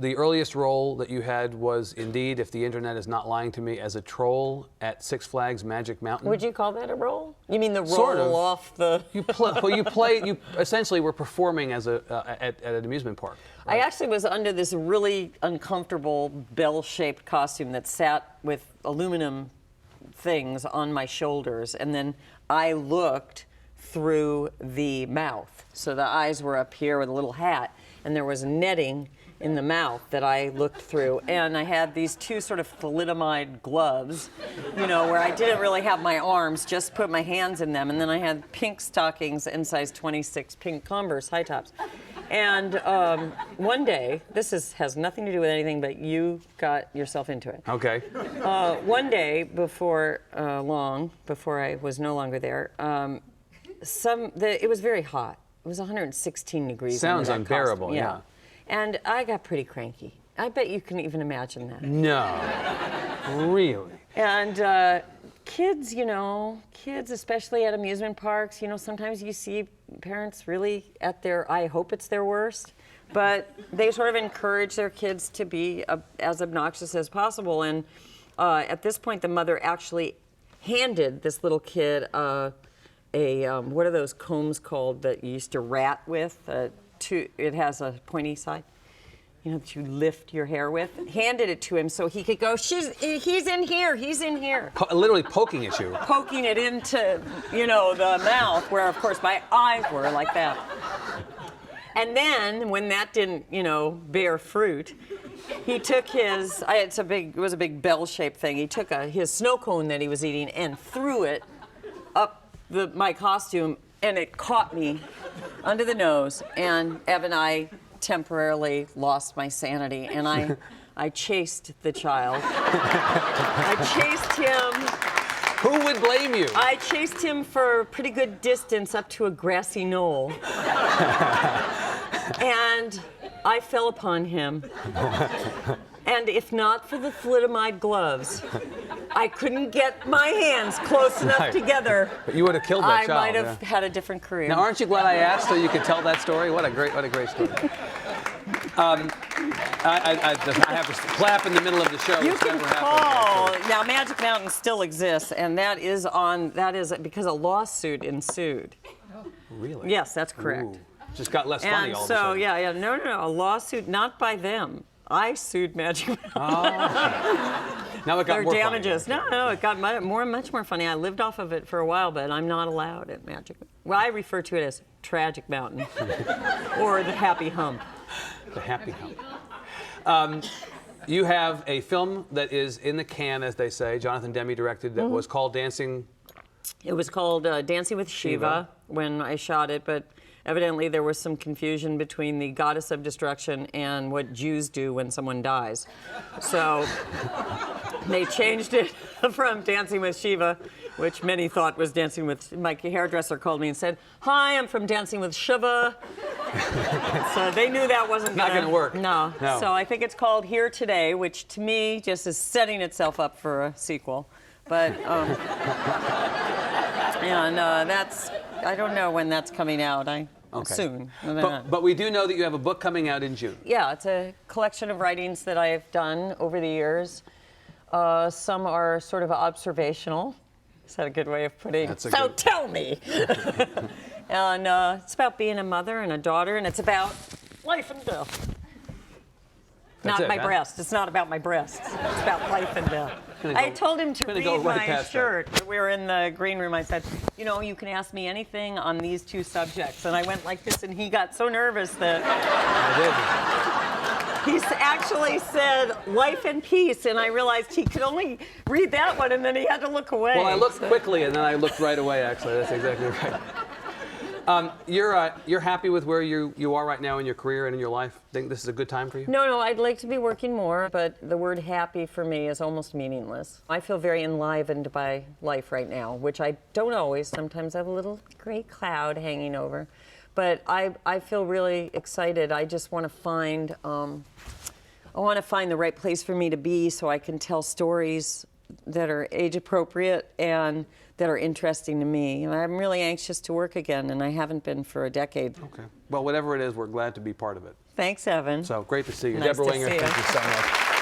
the earliest role that you had was indeed, if the internet is not lying to me, as a troll at Six Flags Magic Mountain. Would you call that a role? You mean the roll Sort of. off the... You essentially were performing as at an amusement park. Right? I actually was under this really uncomfortable bell-shaped costume that sat with aluminum things on my shoulders, and then I looked through the mouth. So the eyes were up here with a little hat, and there was netting in the mouth that I looked through, and I had these two sort of thalidomide gloves, you know, where I didn't really have my arms, just put my hands in them, and then I had pink stockings and size 26 pink Converse high tops. And one day, has nothing to do with anything, but you got yourself into it. Okay. One day before long, before I was no longer there, it was very hot. It was 116 degrees. Sounds unbearable, costume. yeah. And I got pretty cranky. I bet you can even imagine that. No. Really? And kids, you know, especially at amusement parks, you know, sometimes you see parents really at their, I hope it's their worst, but they sort of encourage their kids to be as obnoxious as possible. And at this point, the mother actually handed this little kid what are those combs called that you used to rat with? It has a pointy side, you know, that you lift your hair with. Handed it to him so he could go, he's in here, he's in here. Literally poking at you. Poking it into, you know, the mouth, where of course my eyes were like that. And then when that didn't, you know, bear fruit, he took his, it was a big bell-shaped thing. He took his snow cone that he was eating and threw it up my costume, and it caught me under the nose, and Ev and I temporarily lost my sanity, and I chased the child. I chased him. Who would blame you? I chased him for a pretty good distance up to a grassy knoll. And I fell upon him. And if not for the thalidomide gloves, I couldn't get my hands close enough together. But you would have killed that child. I might have had a different career. Now, aren't you glad I asked so you could tell that story? What a great story. I have to clap in the middle of the show. You can call. Now, Magic Mountain still exists, and that is because a lawsuit ensued. Really? Yes, that's correct. Ooh. Just got less funny all of a sudden. Yeah, no, a lawsuit not by them. I sued Magic Mountain. Oh. Now it got more damages. funny. No, it got much more funny. I lived off of it for a while, but I'm not allowed at Magic. Well, I refer to it as Tragic Mountain, or the Happy Hump. The Happy Hump. You have a film that is in the can, as they say. Jonathan Demme directed. That was called Dancing. It was called Dancing with Shiva when I shot it, but evidently there was some confusion between the goddess of destruction and what Jews do when someone dies. So they changed it from Dancing with Shiva, which many thought was Dancing with... My hairdresser called me and said, "Hi, I'm from Dancing with Shiva." So they knew that wasn't not going to work. No. So I think it's called Here Today, which to me just is setting itself up for a sequel. But, that's... I don't know when that's coming out. Soon. But we do know that you have a book coming out in June. Yeah, it's a collection of writings that I've done over the years. Some are sort of observational. Is that a good way of putting it? So tell me. And it's about being a mother and a daughter, and it's about life and death. Not my breast. It's not about my breasts. It's about life and death. I told him to read my shirt. We were in the green room. I said, you know, you can ask me anything on these two subjects. And I went like this, and he got so nervous that... I did. He actually said life and peace, and I realized he could only read that one, and then he had to look away. Well, I looked quickly, and then I looked right away, actually. That's exactly right. You're happy with where you are right now in your career and in your life? Think this is a good time for you? No, I'd like to be working more, but the word happy for me is almost meaningless. I feel very enlivened by life right now, which I don't always. Sometimes I have a little gray cloud hanging over. But I feel really excited. I just want to find the right place for me to be so I can tell stories that are age appropriate and that are interesting to me. And I'm really anxious to work again, and I haven't been for a decade. Okay. Well, whatever it is, we're glad to be part of it. Thanks, Evan. So great to see you. Nice Debra to Winger, see you. thank you so much.